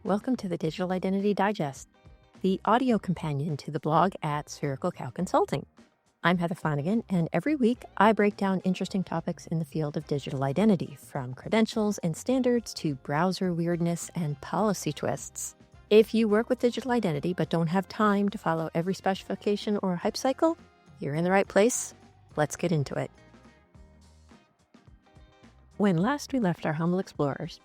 Welcome to the Digital Identity Digest, the audio companion to the blog at Spherical Cow Consulting. I'm Heather Flanagan, and every week I break down interesting topics in the field of digital identity, from credentials and standards to browser weirdness and policy twists. If you work with digital identity but don't have time to follow every specification or hype cycle, you're in the right place. Let's get into it. When last we left our humble explorers,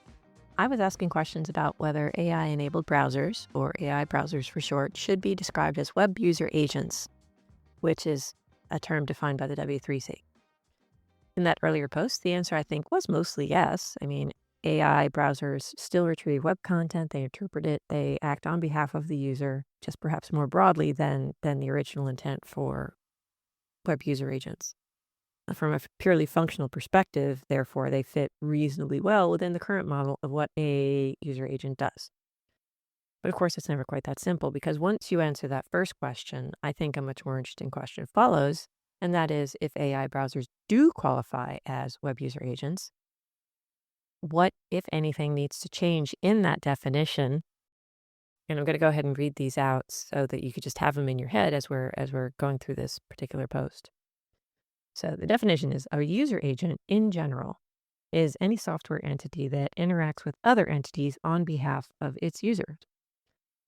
I was asking questions about whether AI-enabled browsers, or AI browsers for short, should be described as web user agents, which is a term defined by the W3C. In that earlier post, the answer, I think, was mostly yes. AI browsers still retrieve web content, they interpret it, they act on behalf of the user, just perhaps more broadly than the original intent for web user agents. From a purely functional perspective, therefore, they fit reasonably well within the current model of what a user agent does. But of course, it's never quite that simple, because once you answer that first question, I think a much more interesting question follows, and that is, if AI browsers do qualify as web user agents, what, if anything, needs to change in that definition? And I'm going to go ahead and read these out so that you could just have them in your head as we're going through this particular post. So the definition is, a user agent in general is any software entity that interacts with other entities on behalf of its users.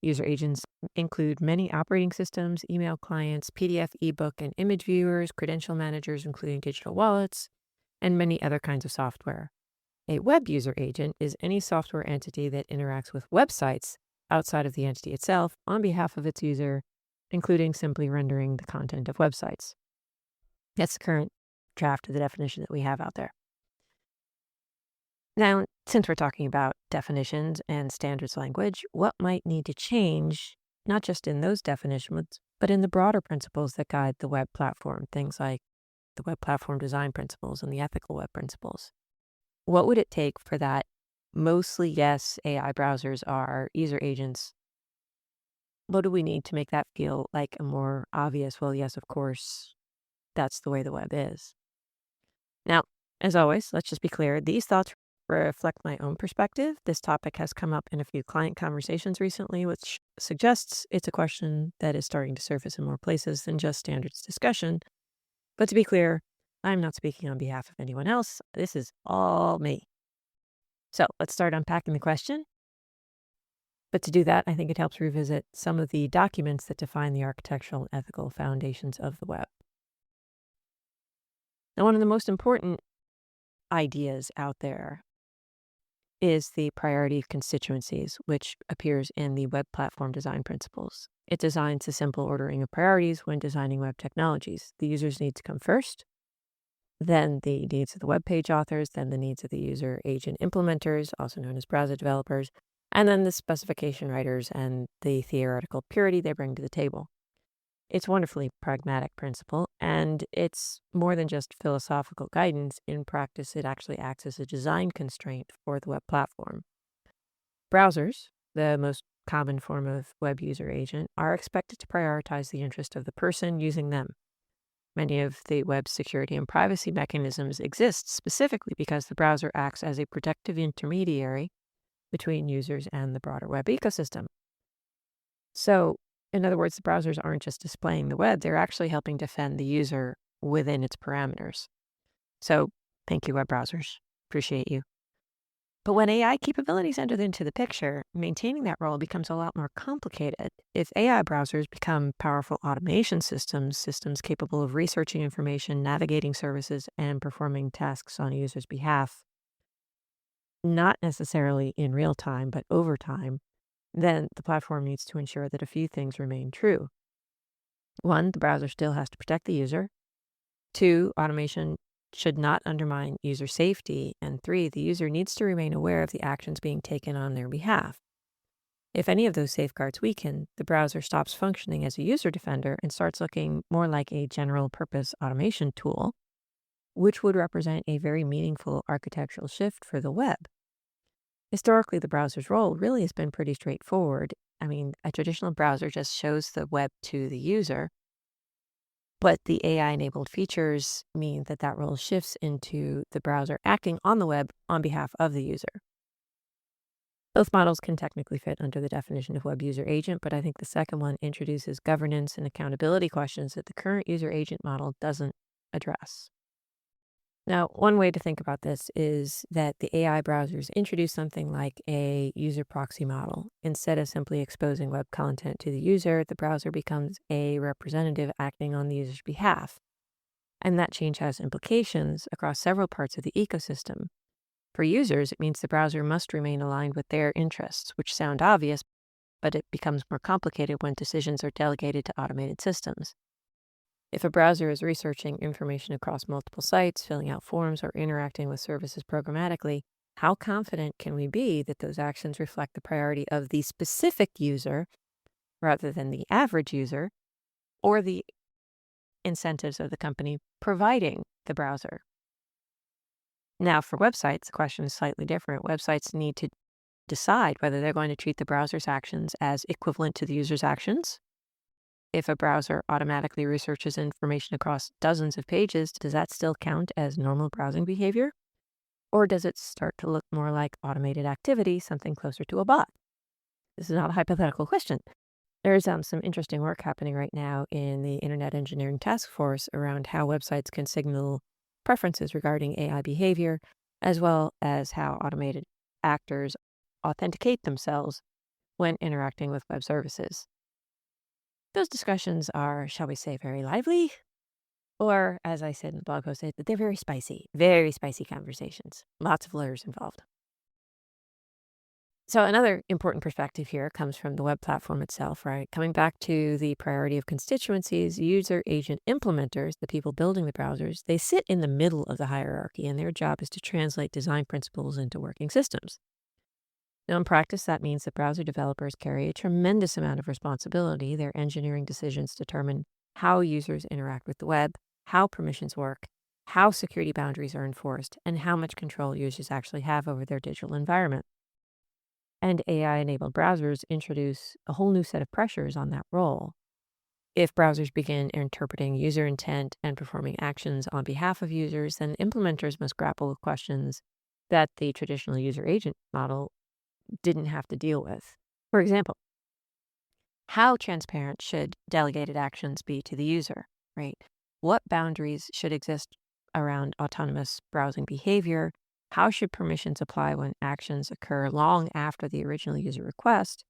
User agents include many operating systems, email clients, PDF, ebook, and image viewers, credential managers, including digital wallets, and many other kinds of software. A web user agent is any software entity that interacts with websites outside of the entity itself on behalf of its user, including simply rendering the content of websites. That's the current draft of the definition that we have out there. Now, since we're talking about definitions and standards language, what might need to change, not just in those definitions, but in the broader principles that guide the web platform, things like the web platform design principles and the ethical web principles? What would it take for that mostly yes, AI browsers are user agents? What do we need to make that feel like a more obvious, well, yes, of course, that's the way the web is? Now, as always, let's just be clear. These thoughts reflect my own perspective. This topic has come up in a few client conversations recently, which suggests it's a question that is starting to surface in more places than just standards discussion. But to be clear, I'm not speaking on behalf of anyone else. This is all me. So let's start unpacking the question. But to do that, I think it helps revisit some of the documents that define the architectural and ethical foundations of the web. Now, one of the most important ideas out there is the priority of constituencies, which appears in the web platform design principles. It designs a simple ordering of priorities when designing web technologies. The user's needs come first, then the needs of the web page authors, then the needs of the user agent implementers, also known as browser developers, and then the specification writers and the theoretical purity they bring to the table. It's a wonderfully pragmatic principle, and it's more than just philosophical guidance. In practice, it actually acts as a design constraint for the web platform. Browsers, the most common form of web user agent, are expected to prioritize the interest of the person using them. Many of the web's security and privacy mechanisms exist specifically because the browser acts as a protective intermediary between users and the broader web ecosystem. So, in other words, the browsers aren't just displaying the web, they're actually helping defend the user within its parameters. So, thank you, web browsers. Appreciate you. But when AI capabilities enter into the picture, maintaining that role becomes a lot more complicated. If AI browsers become powerful automation systems capable of researching information, navigating services, and performing tasks on a user's behalf, not necessarily in real time, but over time, then the platform needs to ensure that a few things remain true. 1, the browser still has to protect the user. 2, automation should not undermine user safety. And 3, the user needs to remain aware of the actions being taken on their behalf. If any of those safeguards weaken, the browser stops functioning as a user defender and starts looking more like a general purpose automation tool, which would represent a very meaningful architectural shift for the web. Historically, the browser's role really has been pretty straightforward. A traditional browser just shows the web to the user, but the AI-enabled features mean that that role shifts into the browser acting on the web on behalf of the user. Both models can technically fit under the definition of web user agent, but I think the second one introduces governance and accountability questions that the current user agent model doesn't address. Now, one way to think about this is that the AI browsers introduce something like a user proxy model. Instead of simply exposing web content to the user, the browser becomes a representative acting on the user's behalf. And that change has implications across several parts of the ecosystem. For users, it means the browser must remain aligned with their interests, which sound obvious, but it becomes more complicated when decisions are delegated to automated systems. If a browser is researching information across multiple sites, filling out forms, or interacting with services programmatically, how confident can we be that those actions reflect the priority of the specific user rather than the average user or the incentives of the company providing the browser? Now, for websites, the question is slightly different. Websites need to decide whether they're going to treat the browser's actions as equivalent to the user's actions. If a browser automatically researches information across dozens of pages, does that still count as normal browsing behavior? Or does it start to look more like automated activity, something closer to a bot? This is not a hypothetical question. There's some interesting work happening right now in the Internet Engineering Task Force around how websites can signal preferences regarding AI behavior, as well as how automated actors authenticate themselves when interacting with web services. Those discussions are, shall we say, very lively, or as I said in the blog post, that they're very spicy conversations. Lots of lawyers involved. So another important perspective here comes from the web platform itself, right? Coming back to the priority of constituencies, user agent implementers, the people building the browsers, they sit in the middle of the hierarchy, and their job is to translate design principles into working systems. Now, in practice, that means that browser developers carry a tremendous amount of responsibility. Their engineering decisions determine how users interact with the web, how permissions work, how security boundaries are enforced, and how much control users actually have over their digital environment. And AI-enabled browsers introduce a whole new set of pressures on that role. If browsers begin interpreting user intent and performing actions on behalf of users, then implementers must grapple with questions that the traditional user agent model didn't have to deal with. For example, how transparent should delegated actions be to the user, right? What boundaries should exist around autonomous browsing behavior? How should permissions apply when actions occur long after the original user request?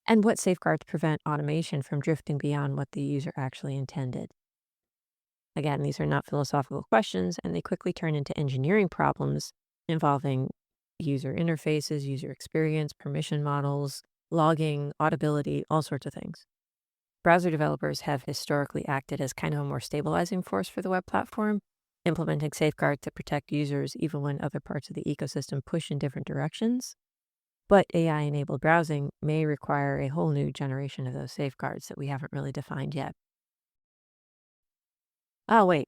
And what safeguards prevent automation from drifting beyond what the user actually intended? Again, these are not philosophical questions, and they quickly turn into engineering problems involving user interfaces, user experience, permission models, logging, auditability, all sorts of things. Browser developers have historically acted as kind of a more stabilizing force for the web platform, implementing safeguards that protect users even when other parts of the ecosystem push in different directions. But AI-enabled browsing may require a whole new generation of those safeguards that we haven't really defined yet. Oh, wait.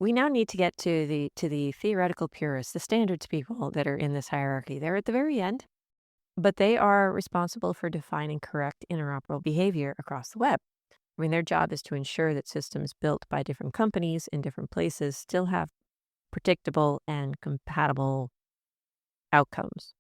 We now need to get to the theoretical purists, the standards people that are in this hierarchy. They're at the very end, but they are responsible for defining correct interoperable behavior across the web. I mean, their job is to ensure that systems built by different companies in different places still have predictable and compatible outcomes.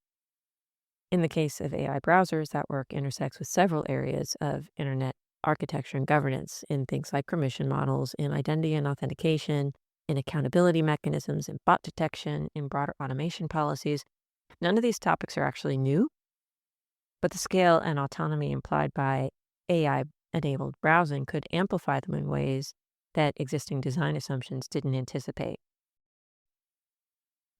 In the case of AI browsers, that work intersects with several areas of internet architecture and governance in things like permission models, in identity and authentication, in accountability mechanisms, in bot detection, in broader automation policies. None of these topics are actually new, but the scale and autonomy implied by AI-enabled browsing could amplify them in ways that existing design assumptions didn't anticipate.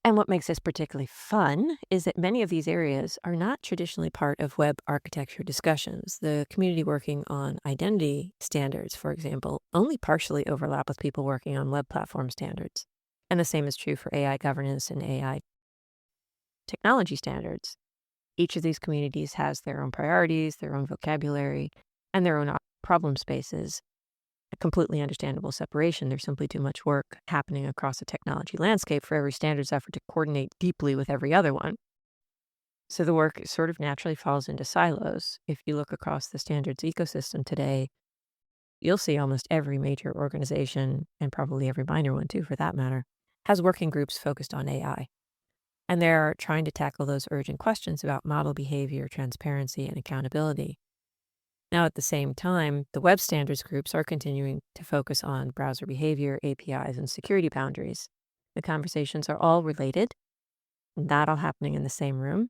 And what makes this particularly fun is that many of these areas are not traditionally part of web architecture discussions. The community working on identity standards, for example, only partially overlap with people working on web platform standards. And the same is true for AI governance and AI technology standards. Each of these communities has their own priorities, their own vocabulary, and their own problem spaces. A completely understandable separation. There's simply too much work happening across the technology landscape for every standards effort to coordinate deeply with every other one. So the work sort of naturally falls into silos. If you look across the standards ecosystem today, you'll see almost every major organization, and probably every minor one too for that matter, has working groups focused on AI. And they're trying to tackle those urgent questions about model behavior, transparency, and accountability. Now, at the same time, the web standards groups are continuing to focus on browser behavior, APIs, and security boundaries. The conversations are all related, not all happening in the same room.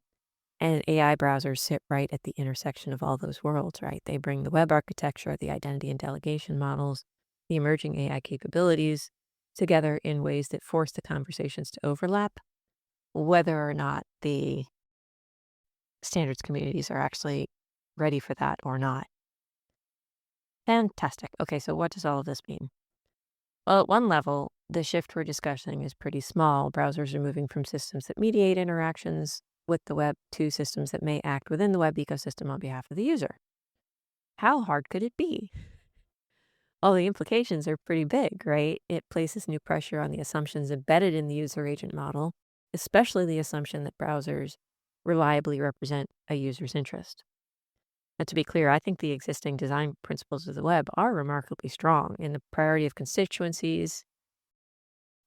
And AI browsers sit right at the intersection of all those worlds, right? They bring the web architecture, the identity and delegation models, the emerging AI capabilities together in ways that force the conversations to overlap, whether or not the standards communities are actually ready for that or not. Fantastic. Okay, so what does all of this mean? Well, at one level, the shift we're discussing is pretty small. Browsers are moving from systems that mediate interactions with the web to systems that may act within the web ecosystem on behalf of the user. How hard could it be? Well, the implications are pretty big, right? It places new pressure on the assumptions embedded in the user agent model, especially the assumption that browsers reliably represent a user's interest. And to be clear, I think the existing design principles of the web are remarkably strong in the priority of constituencies,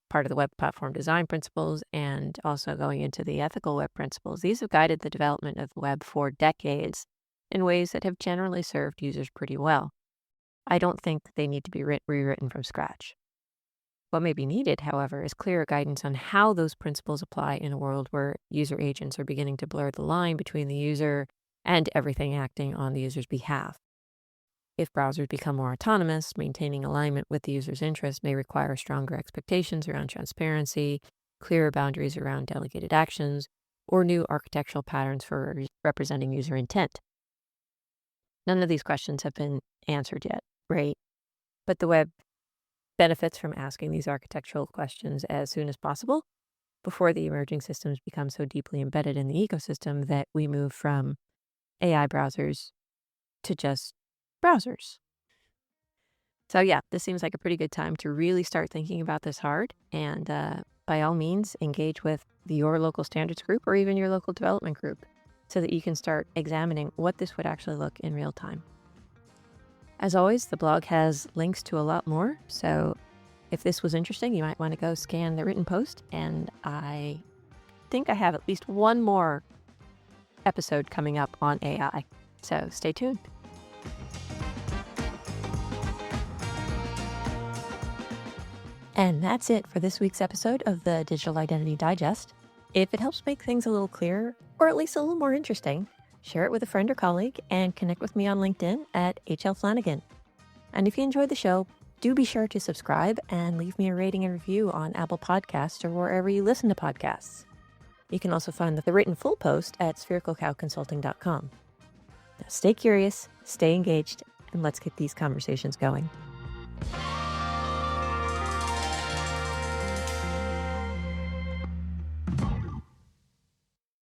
part of the web platform design principles, and also going into the ethical web principles. These have guided the development of the web for decades in ways that have generally served users pretty well. I don't think they need to be rewritten from scratch. What may be needed, however, is clearer guidance on how those principles apply in a world where user agents are beginning to blur the line between the user and everything acting on the user's behalf. If browsers become more autonomous, maintaining alignment with the user's interests may require stronger expectations around transparency, clearer boundaries around delegated actions, or new architectural patterns for representing user intent. None of these questions have been answered yet, right? But the web benefits from asking these architectural questions as soon as possible before the emerging systems become so deeply embedded in the ecosystem that we move from AI browsers to just browsers. So yeah, this seems like a pretty good time to really start thinking about this hard. And by all means, engage with your local standards group or even your local development group so that you can start examining what this would actually look in real time. As always, the blog has links to a lot more. So if this was interesting, you might want to go scan the written post. And I think I have at least one more episode coming up on AI. So stay tuned. And that's it for this week's episode of the Digital Identity Digest. If it helps make things a little clearer, or at least a little more interesting, share it with a friend or colleague and connect with me on LinkedIn at HL Flanagan. And if you enjoyed the show, do be sure to subscribe and leave me a rating and review on Apple Podcasts or wherever you listen to podcasts. You can also find the written full post at sphericalcowconsulting.com. Now stay curious, stay engaged, and let's get these conversations going.